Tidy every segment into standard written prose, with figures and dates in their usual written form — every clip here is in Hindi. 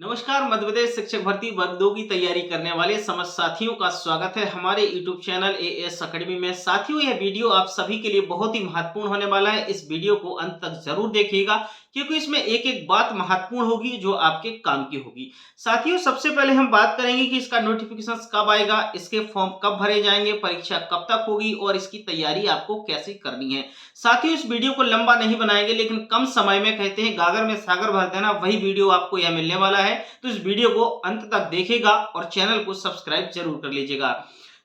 नमस्कार। मध्य प्रदेश शिक्षक भर्ती वर्ग 2 की तैयारी करने वाले समस्त साथियों का स्वागत है हमारे यूट्यूब चैनल एएस अकेडमी में। साथियों, यह वीडियो आप सभी के लिए बहुत ही महत्वपूर्ण होने वाला है। इस वीडियो को अंत तक जरूर देखिएगा क्योंकि इसमें एक एक बात महत्वपूर्ण होगी जो आपके काम की होगी। साथियों, सबसे पहले हम बात करेंगे कि इसका नोटिफिकेशन कब आएगा, इसके फॉर्म कब भरे जाएंगे, परीक्षा कब तक होगी और इसकी तैयारी आपको कैसे करनी है। साथियों, इस वीडियो को लंबा नहीं बनाएंगे लेकिन कम समय में, कहते हैं गागर में सागर भर देना, वही वीडियो आपको यह मिलने वाला है। तो इस वीडियो को अंत तक देखिएगा और चैनल को सब्सक्राइब जरूर कर लीजिएगा।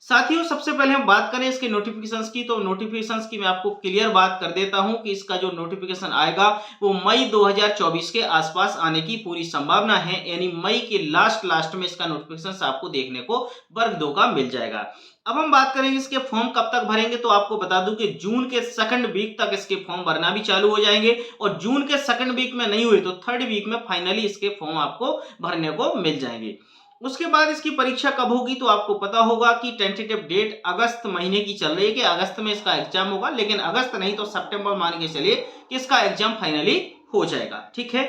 साथियों, सबसे पहले हम बात करें इसके नोटिफिकेशंस की, तो नोटिफिकेशंस की मैं आपको क्लियर बात कर देता हूं कि इसका जो नोटिफिकेशन आएगा वो मई 2024 के आसपास आने की पूरी संभावना है। यानी मई के लास्ट में इसका नोटिफिकेशन आपको देखने को वर्ग 2 का मिल जाएगा। अब हम बात करेंगे इसके फॉर्म कब तक भरेंगे, तो आपको बता दूं कि जून के सेकंड वीक तक इसके फॉर्म भरना भी चालू हो जाएंगे और जून के सेकंड वीक में नहीं हुए तो थर्ड वीक में फाइनली इसके फॉर्म आपको भरने को मिल जाएंगे। उसके बाद इसकी परीक्षा कब होगी, तो आपको पता होगा कि टेंटेटिव डेट अगस्त महीने की चल रही है कि अगस्त में इसका एग्जाम होगा, लेकिन अगस्त नहीं तो सितंबर मान के चलिए कि इसका एग्जाम फाइनली हो जाएगा। ठीक है।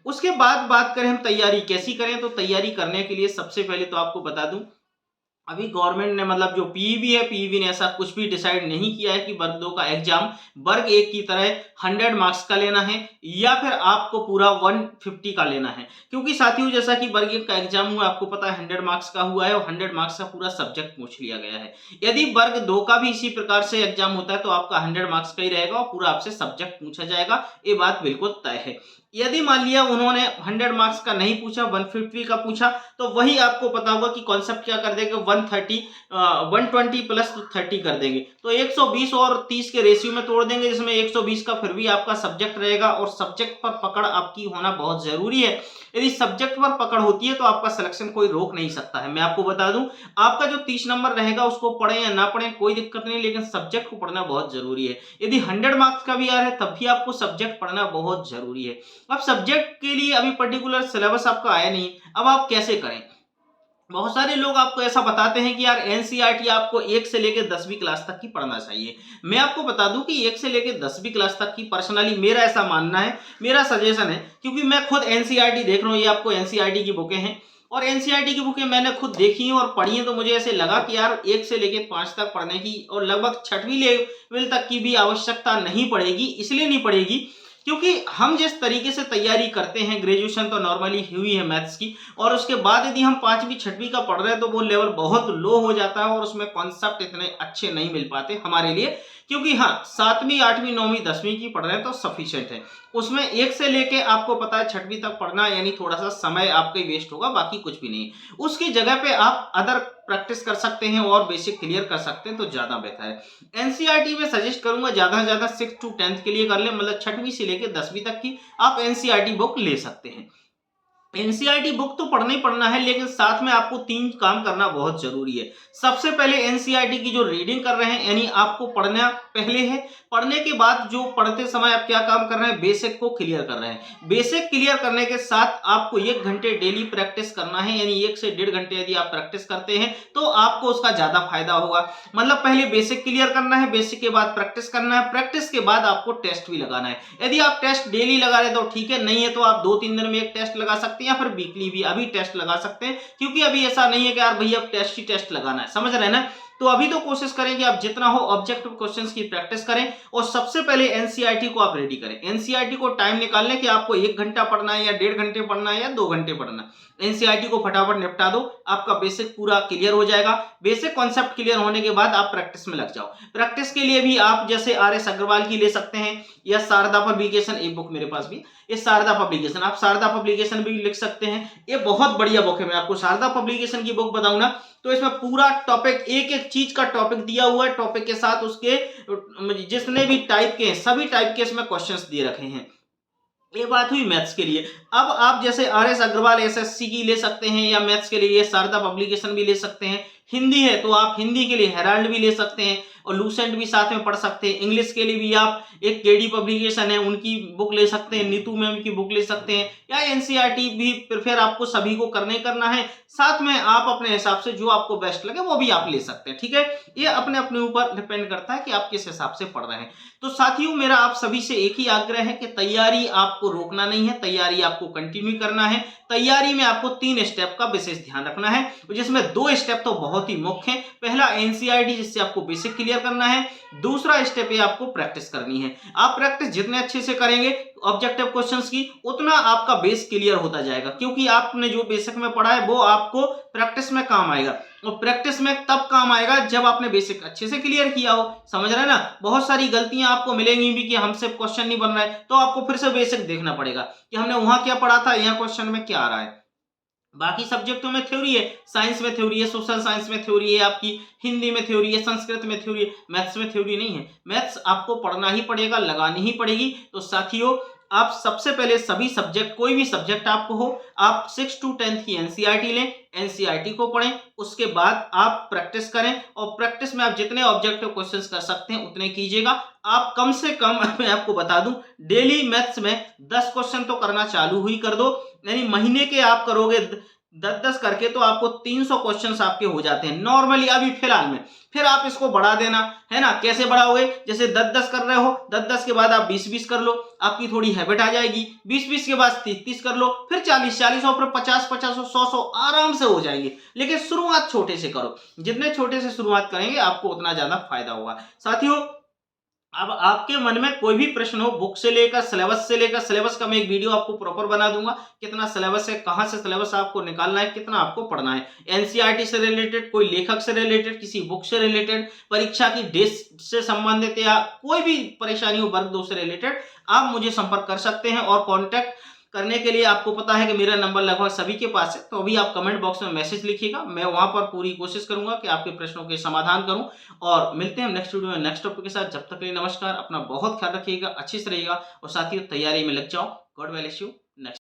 उसके बाद बात करें हम तैयारी कैसी करें, तो तैयारी करने के लिए सबसे पहले तो आपको बता दूं अभी गवर्नमेंट ने, मतलब जो पीईबी है, पीईबी ने ऐसा कुछ भी डिसाइड नहीं किया है कि वर्ग 2 का एग्जाम वर्ग 1 की तरह 100 मार्क्स का लेना है या फिर आपको पूरा 150 का लेना है। क्योंकि साथियों, जैसा कि वर्ग 1 का एग्जाम हुआ, आपको पता है 100 मार्क्स का हुआ है और 100 मार्क्स का पूरा सब्जेक्ट पूछ लिया गया है। यदि वर्ग 2 का भी इसी प्रकार से एग्जाम होता है तो आपका 100 मार्क्स का ही रहेगा और पूरा आपसे सब्जेक्ट पूछा जाएगा। ये बात बिल्कुल तय है। यदि मान लिया उन्होंने 100 मार्क्स का नहीं पूछा, 150 का पूछा, तो वही आपको पता होगा कि कॉन्सेप्ट क्या कर देंगे, 120 प्लस 30 कर देंगे, तो 120 और 30 के रेशियो में तोड़ देंगे, जिसमें 120 का फिर भी आपका सब्जेक्ट रहेगा और सब्जेक्ट पर पकड़ आपकी होना बहुत जरूरी है। यदि सब्जेक्ट पर पकड़ होती है तो आपका सिलेक्शन कोई रोक नहीं सकता है। मैं आपको बता दूं, आपका जो 30 नंबर रहेगा उसको पढ़े या ना पढ़े कोई दिक्कत नहीं, लेकिन सब्जेक्ट को पढ़ना बहुत जरूरी है। यदि 100 मार्क्स का भी आ रहा है तब भी आपको सब्जेक्ट पढ़ना बहुत जरूरी है। अब सब्जेक्ट के लिए अभी पर्टिकुलर सिलेबस आपका आया नहीं, अब आप कैसे करें। बहुत सारे लोग आपको ऐसा बताते हैं कि यार एनसीईआरटी आपको 1 से लेकर 10वीं क्लास तक की पढ़ना चाहिए। मैं आपको बता दूं कि 1 से लेकर 10वीं क्लास तक की पर्सनली मेरा ऐसा मानना है, मेरा सजेशन है, क्योंकि मैं खुद एनसीईआरटी देख रहा हूं। ये आपको एनसीईआरटी की बुकें हैं और एनसीईआरटी की बुकें मैंने खुद देखी हैं और पढ़ी हैं, तो मुझे ऐसे लगा कि यार 1 से लेकर 5 तक पढ़ने की और लगभग 6वीं लेवल तक की भी आवश्यकता नहीं पड़ेगी। इसलिए नहीं पड़ेगी क्योंकि हम जिस तरीके से तैयारी करते हैं, ग्रेजुएशन तो नॉर्मली हुई है मैथ्स की, और उसके बाद यदि हम 5वीं 6वीं का पढ़ रहे हैं तो वो लेवल बहुत लो हो जाता है और उसमें कॉन्सेप्ट इतने अच्छे नहीं मिल पाते हमारे लिए। क्योंकि हाँ, 7वीं 8वीं 9वीं 10वीं की पढ़ रहे हैं तो सफिशिएंट है। उसमें 1 से लेके आपको पता है 6वीं तक पढ़ना, यानी थोड़ा सा समय आपका ही वेस्ट होगा, बाकी कुछ भी नहीं। उसकी जगह पे आप अदर प्रैक्टिस कर सकते हैं और बेसिक क्लियर कर सकते हैं तो ज्यादा बेहतर है। एनसीईआरटी में सजेस्ट करूंगा ज्यादा से ज्यादा 6 to 10th के लिए कर ले, मतलब 6वीं से लेकर 10वीं तक की आप एनसीईआरटी बुक ले सकते हैं। एनसीईआरटी बुक तो पढ़ना ही पढ़ना है, लेकिन साथ में आपको 3 काम करना बहुत जरूरी है। सबसे पहले एनसीईआरटी की जो रीडिंग कर रहे हैं, यानी आपको पढ़ना पहले है, पढ़ने के बाद जो पढ़ते समय आप क्या काम कर रहे हैं, बेसिक को क्लियर कर रहे हैं। बेसिक क्लियर करने के साथ आपको 1 घंटे डेली प्रैक्टिस करना है, यानी 1 से 1.5 घंटे यदि आप प्रैक्टिस करते हैं तो आपको उसका ज्यादा फायदा होगा। मतलब पहले बेसिक क्लियर करना है, बेसिक के बाद प्रैक्टिस करना है, प्रैक्टिस के बाद आपको टेस्ट भी लगाना है। यदि आप टेस्ट डेली लगा रहे तो ठीक है, नहीं है तो आप 2-3 दिन में एक टेस्ट लगा सकते हैं या फिर वीकली भी अभी टेस्ट लगा सकते हैं। क्योंकि अभी ऐसा नहीं है कि यार भैया टेस्ट ही टेस्ट लगाना है, समझ रहे हैं ना। तो अभी तो कोशिश करें कि आप जितना हो ऑब्जेक्टिव क्वेश्चंस की प्रैक्टिस करें और सबसे पहले एनसीईआरटी को आप रेडी करें। एनसीईआरटी को टाइम निकाल लें कि आपको 1 घंटा पढ़ना है या 1.5 घंटे पढ़ना है या 2 घंटे पढ़ना है। एनसीईआरटी को फटाफट निपटा दो, आपका बेसिक पूरा क्लियर हो जाएगा। बेसिक कॉन्सेप्ट क्लियर होने के बाद आप प्रैक्टिस में लग जाओ। प्रैक्टिस के लिए भी आप जैसे आर.एस. अग्रवाल की ले सकते हैं या शारदा पब्लिकेशन, एक बुक मेरे पास भी, ये शारदा पब्लिकेशन, आप शारदा पब्लिकेशन भी लिख सकते हैं। ये बहुत बढ़िया बुक है। मैं आपको शारदा पब्लिकेशन की बुक बताऊं ना तो इसमें पूरा टॉपिक, एक एक चीज का टॉपिक दिया हुआ है, टॉपिक के साथ उसके जितने भी टाइप के हैं सभी टाइप के इसमें क्वेश्चंस दिए रखे हैं। ये बात हुई मैथ्स के लिए। अब आप जैसे आर.एस. अग्रवाल एसएससी की ले सकते हैं या मैथ्स के लिए शारदा पब्लिकेशन भी ले सकते हैं। हिंदी है तो आप हिंदी के लिए हेराल्ड भी ले सकते हैं और लूसेंट भी साथ में पढ़ सकते हैं। इंग्लिश के लिए भी आप एक केडी पब्लिकेशन है उनकी बुक ले सकते हैं, नीतू मैम की बुक ले सकते हैं, या एनसीईआरटी भी प्रेफर आपको सभी को करना है। साथ में आप अपने हिसाब से जो आपको बेस्ट लगे वो भी आप ले सकते हैं, ठीक है। ये अपने अपने ऊपर डिपेंड करता है कि आप किस हिसाब से पढ़ रहे हैं। तो साथियों मेरा आप सभी से एक ही आग्रह है कि तैयारी आपको रोकना नहीं है, तैयारी आपको कंटिन्यू करना है। तैयारी में आपको 3 स्टेप का विशेष ध्यान रखना है, जिसमें 2 स्टेप तो बहुत ही मुख्य है। पहला एनसीईआरटी जिससे आपको बेसिक क्लियर करना है, दूसरा स्टेप ये आपको प्रैक्टिस करनी है। आप प्रैक्टिस जितने अच्छे से करेंगे ऑब्जेक्टिव क्वेश्चंस की, उतना आपका बेस क्लियर होता जाएगा, क्योंकि आपने जो बेसिक में पढ़ा है वो आपको प्रैक्टिस में काम आएगा। और प्रैक्टिस में तब काम आएगा जब आपने बेसिक अच्छे से क्लियर किया हो, समझ रहे हैं ना। बहुत सारी गलतियां आपको मिलेंगी भी कि हमसे क्वेश्चन नहीं बन रहा है, तो आपको फिर से बेसिक देखना पड़ेगा कि हमने वहां क्या पढ़ा था, यहाँ क्वेश्चन में क्या आ रहा है। बाकी सब्जेक्टों में थ्योरी है, साइंस में थ्योरी है, सोशल साइंस में थ्योरी है, आपकी हिंदी में थ्योरी है, संस्कृत में थ्योरी है, मैथ्स में थ्योरी नहीं है। मैथ्स आपको पढ़ना ही पड़ेगा, लगानी ही पड़ेगी। तो साथियों आप सबसे पहले सभी सब्जेक्ट, कोई भी सब्जेक्ट आपको हो, आप 6 to 10 की एनसीईआरटी लें, एनसीईआरटी को पढ़ें, उसके बाद आप प्रैक्टिस करें और प्रैक्टिस में आप जितने ऑब्जेक्टिव क्वेश्चंस कर सकते हैं उतने कीजिएगा। आप कम से कम मैं आपको बता दूं डेली मैथ्स में 10 क्वेश्चन तो करना चालू ही कर दो, यानी महीने के आप करोगे 10-10 करके तो आपको 300 क्वेश्चंस आपके हो जाते हैं नॉर्मली अभी फिलहाल में। फिर आप इसको बढ़ा देना है ना, कैसे बढ़ाओगे, जैसे 10-10 कर रहे हो, 10-10 के बाद आप 20-20 कर लो, आपकी थोड़ी हैबिट आ जाएगी। 20-20 के बाद 30-30 कर लो, फिर 40-40 और फिर 50-50 और 100-100 आराम से हो जाएंगे। लेकिन शुरुआत छोटे से करो, जितने छोटे से शुरुआत करेंगे आपको उतना ज्यादा फायदा होगा। साथियों अब आपके मन में कोई भी प्रश्न हो, बुक से लेकर सिलेबस का मैं एक वीडियो आपको प्रॉपर बना दूंगा, कितना सिलेबस है, कहां से सिलेबस आपको निकालना है, कितना आपको पढ़ना है, एनसीईआरटी से रिलेटेड, कोई लेखक से रिलेटेड, किसी बुक से रिलेटेड, परीक्षा की डेट से संबंधित या कोई भी परेशानी हो वर्ग 2 से रिलेटेड, आप मुझे संपर्क कर सकते हैं। और कॉन्टैक्ट करने के लिए आपको पता है कि मेरा नंबर लगभग सभी के पास है, तो अभी आप कमेंट बॉक्स में मैसेज लिखिएगा, मैं वहां पर पूरी कोशिश करूंगा कि आपके प्रश्नों के समाधान करूं। और मिलते हैं नेक्स्ट वीडियो में नेक्स्ट टॉपिक के साथ। जब तक के लिए नमस्कार, अपना बहुत ख्याल रखिएगा, अच्छे से रहिएगा और साथियों तैयारी में लग जाओ। God bless you.